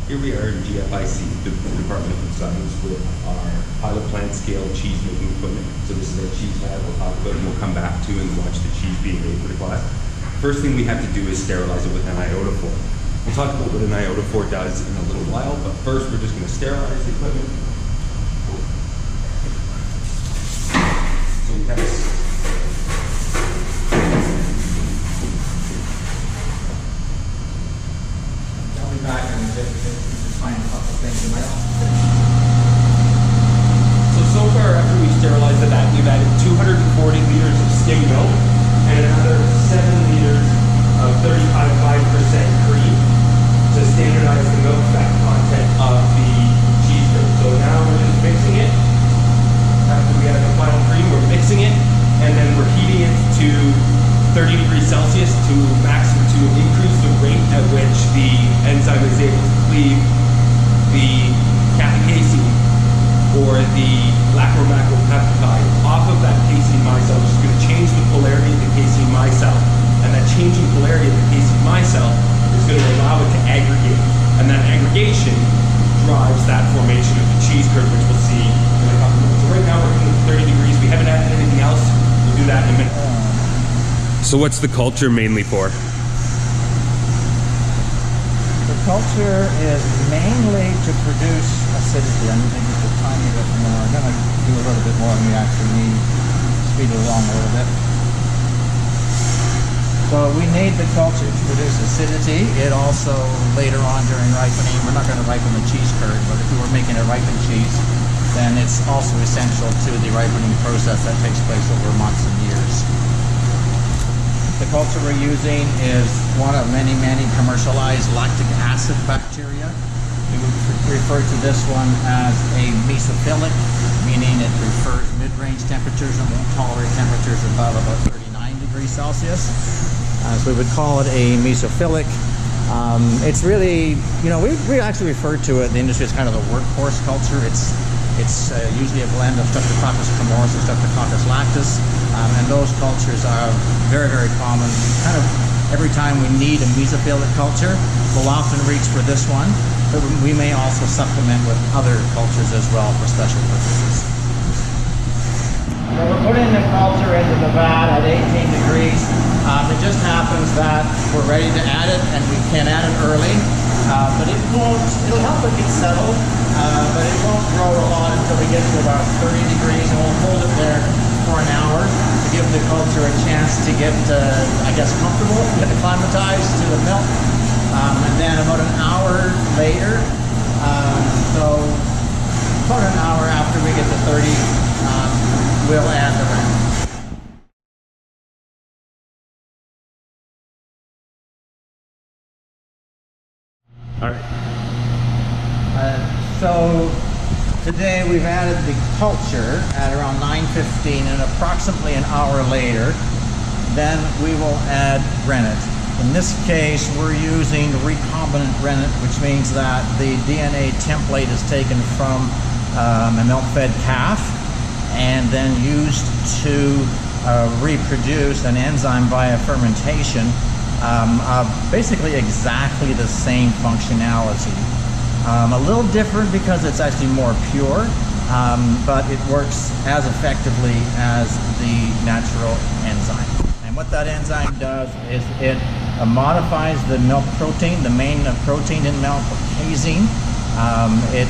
Here we are in GFIC, the Department of Food Science, with our pilot plant scale cheese making equipment. So this is our cheese lab we'll talk about and we'll come back to and watch the cheese being made for the class. First thing we have to do is sterilize it with an iodophore. We'll talk about what an iodophore does in a little while, but first we're just going to sterilize the equipment. So we have back and just find a couple things in my So far after we sterilized the vat, we've added 240 liters of skim milk and another 7 liters of 35.5% cream to standardize the milk fat content of the cheese curd. So now we're just mixing it. After we add the final cream, we're mixing it and then we're heating it to 30 degrees Celsius to increase the rate at which the enzyme is able to cleave the catecasein or the lacromacropeptide off of that casein micelle, which is going to change the polarity of the casein micelle. And that changing polarity of the casein micelle is going to allow it to aggregate. And that aggregation drives that formation of the cheese curd, which we'll see in a couple minutes. So right now we're hitting 30 degrees. We haven't added anything else. We'll do that in a minute. So what's the culture mainly for? The culture is mainly to produce acidity. I'm thinking just a tiny bit more. I'm going to do a little bit more than we actually need. Speed it along a little bit. So we need the culture to produce acidity. It also, later on during ripening, we're not going to ripen the cheese curd, but if we were making a ripened cheese, then it's also essential to the ripening process that takes place over months and years. The culture we're using is one of many commercialized lactic acid bacteria. We would refer to this one as a mesophilic, meaning it prefers mid-range temperatures and won't tolerate temperatures above about 39 degrees Celsius. So we would call it a mesophilic. It's really, we actually refer to it in the industry as kind of the workhorse culture. It's usually a blend of Streptococcus camoris and Streptococcus lactis, and those cultures are very common. Kind of every time we need a mesophilic culture, we'll often reach for this one, but we may also supplement with other cultures as well for special purposes. So we're putting the culture into the vat at 18 degrees. It just happens that we're ready to add it, and we can add it early, but it'll help it get settled. But it won't grow a lot until we get to about 30 degrees, and we'll hold it there for an hour to give the culture a chance to get, comfortable, get acclimatized to the milk. And then about an hour later, so about an hour after we get to 30, we'll add the rennet. All right. So today we've added the culture at around 9:15, and approximately an hour later, then we will add rennet. In this case, we're using recombinant rennet, which means that the DNA template is taken from a milk-fed calf and then used to reproduce an enzyme via fermentation, basically exactly the same functionality. A little different because it's actually more pure, but it works as effectively as the natural enzyme. And what that enzyme does is it modifies the milk protein, the main protein in milk, casein. It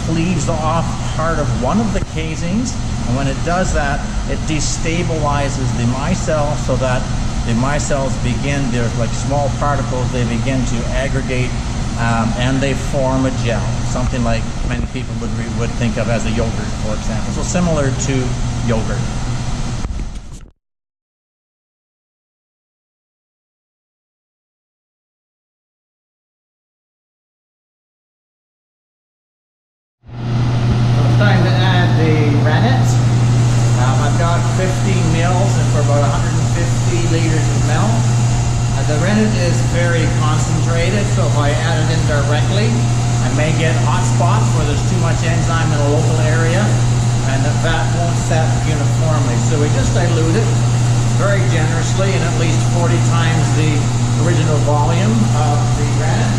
cleaves off part of one of the caseins, and when it does that, it destabilizes the micelle so that the micelles begin, they're like small particles, they begin to aggregate, and they form a gel, something like many people would think of as a yogurt, for example. So similar to yogurt. So it's time to add the rennet. I've got 15 mils and for about 150 liters of milk. The rennet is very concentrated, so if I add it in directly, I may get hot spots where there's too much enzyme in a local area, and the vat won't set uniformly. So we just dilute it very generously in at least 40 times the original volume of the rennet.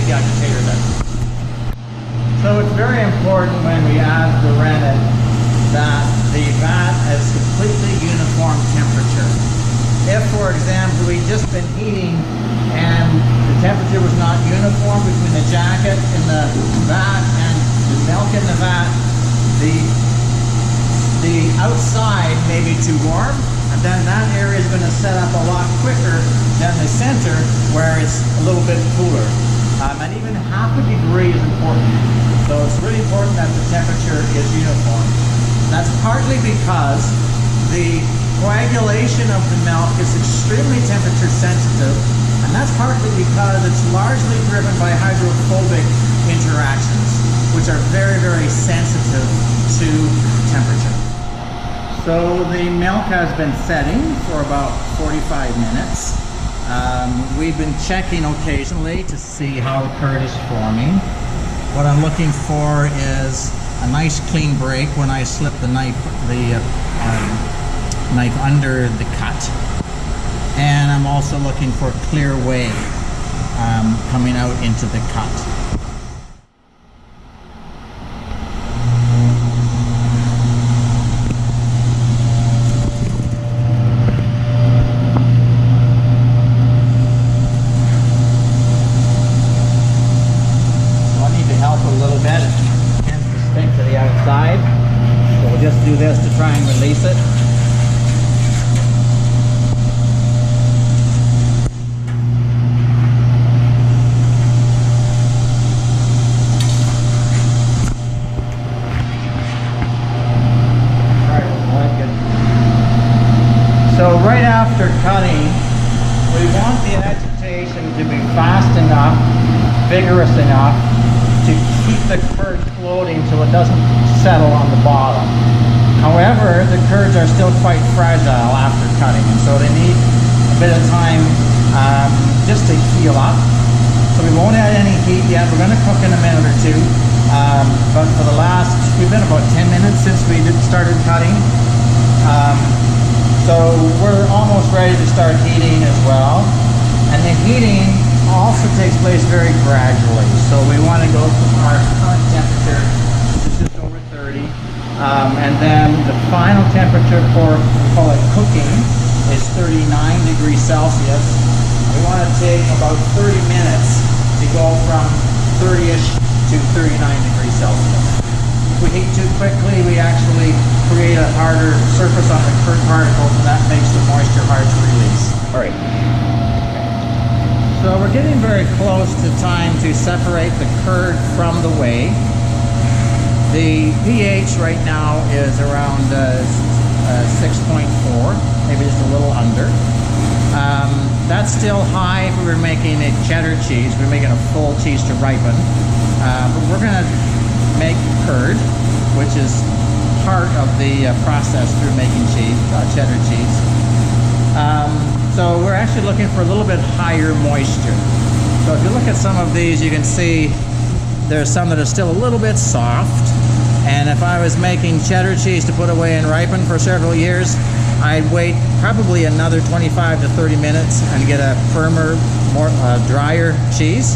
take the agitator then. So it's very important when we add the rennet that the vat has completely uniform temperature. If, for example, we'd just been heating and the temperature was not uniform between the jacket in the vat and the milk in the vat, the outside may be too warm, and then that area is going to set up a lot quicker than the center where it's a little bit cooler. And even half a degree is important. So it's really important that the temperature is uniform. That's partly because the coagulation of the milk is extremely temperature sensitive, and that's partly because it's largely driven by hydrophobic interactions, which are very, very sensitive to temperature. So the milk has been setting for about 45 minutes. We've been checking occasionally to see how the curd is forming. What I'm looking for is a nice clean break when I slip the knife under the cut, and I'm also looking for clear whey coming out into the cut. So I need to help a little bit. It tends to stick to the outside, so we'll just do this to try and release it. So right after cutting, we want the agitation to be fast enough, vigorous enough to keep the curd floating so it doesn't settle on the bottom. However, the curds are still quite fragile after cutting, and so they need a bit of time just to heal up. So we won't add any heat yet. We're going to cook in a minute or two. But for the last, we've been about 10 minutes since we started cutting. So we're almost ready to start heating as well. And the heating also takes place very gradually. So we want to go from our current temperature, which is just over 30. And then the final temperature for, we call it cooking, is 39 degrees Celsius. We want to take about 30 minutes to go from 30-ish to 39 degrees Celsius. If we heat too quickly, we actually create a harder surface on the curd particles, and that makes the moisture hard to release. All right. So we're getting very close to time to separate the curd from the whey. The pH right now is around 6.4, maybe just a little under. That's still high if we were making a cheddar cheese. We're making a full cheese to ripen. But we're going to make curd, which is part of the process through making cheese, cheddar cheese. So we're actually looking for a little bit higher moisture. So if you look at some of these, you can see there's some that are still a little bit soft. And if I was making cheddar cheese to put away and ripen for several years, I'd wait probably another 25 to 30 minutes and get a firmer, more drier cheese.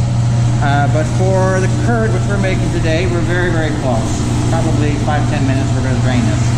But for the curd, which we're making today, we're very, very close. Probably 5-10 minutes, we're going to drain this.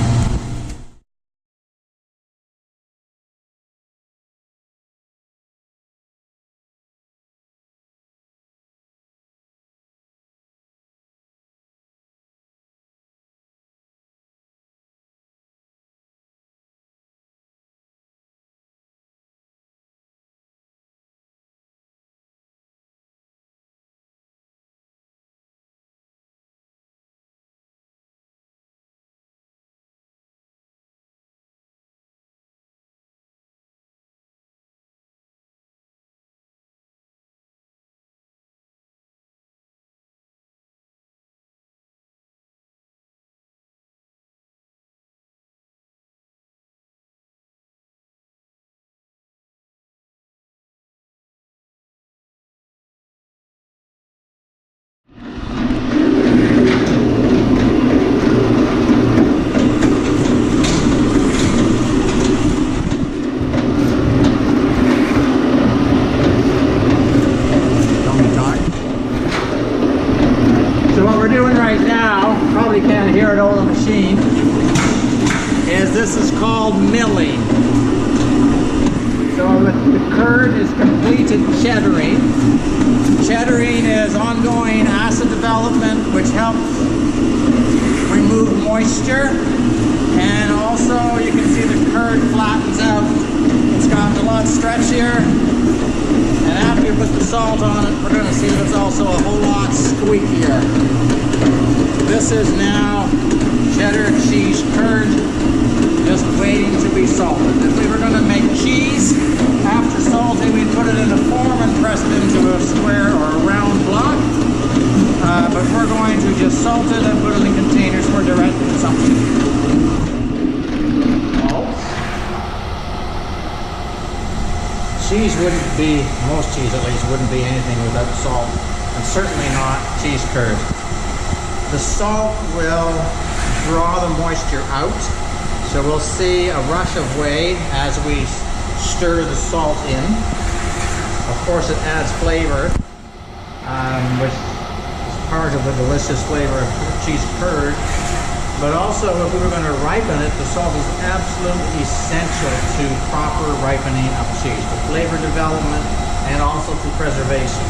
The curd is completed cheddaring. Cheddaring is ongoing acid development, which helps remove moisture. And also you can see the curd flattens out. It's gotten a lot stretchier. And after you put the salt on it, we're going to see that it's also a whole lot squeakier. This is now cheddar cheese curd, just waiting to be salted. If we were going to make cheese, after salting, we'd put it in a form and press it into a square or a round block. But we're going to just salt it and put it in containers for direct consumption. Cheese wouldn't be, most cheese at least, wouldn't be anything without salt, and certainly not cheese curd. The salt will draw the moisture out, so we'll see a rush of whey as we stir the salt in. Of course, it adds flavor, which is part of the delicious flavor of cheese curd. But also, if we were going to ripen it, the salt is absolutely essential to proper ripening of cheese, for flavor development and also for preservation.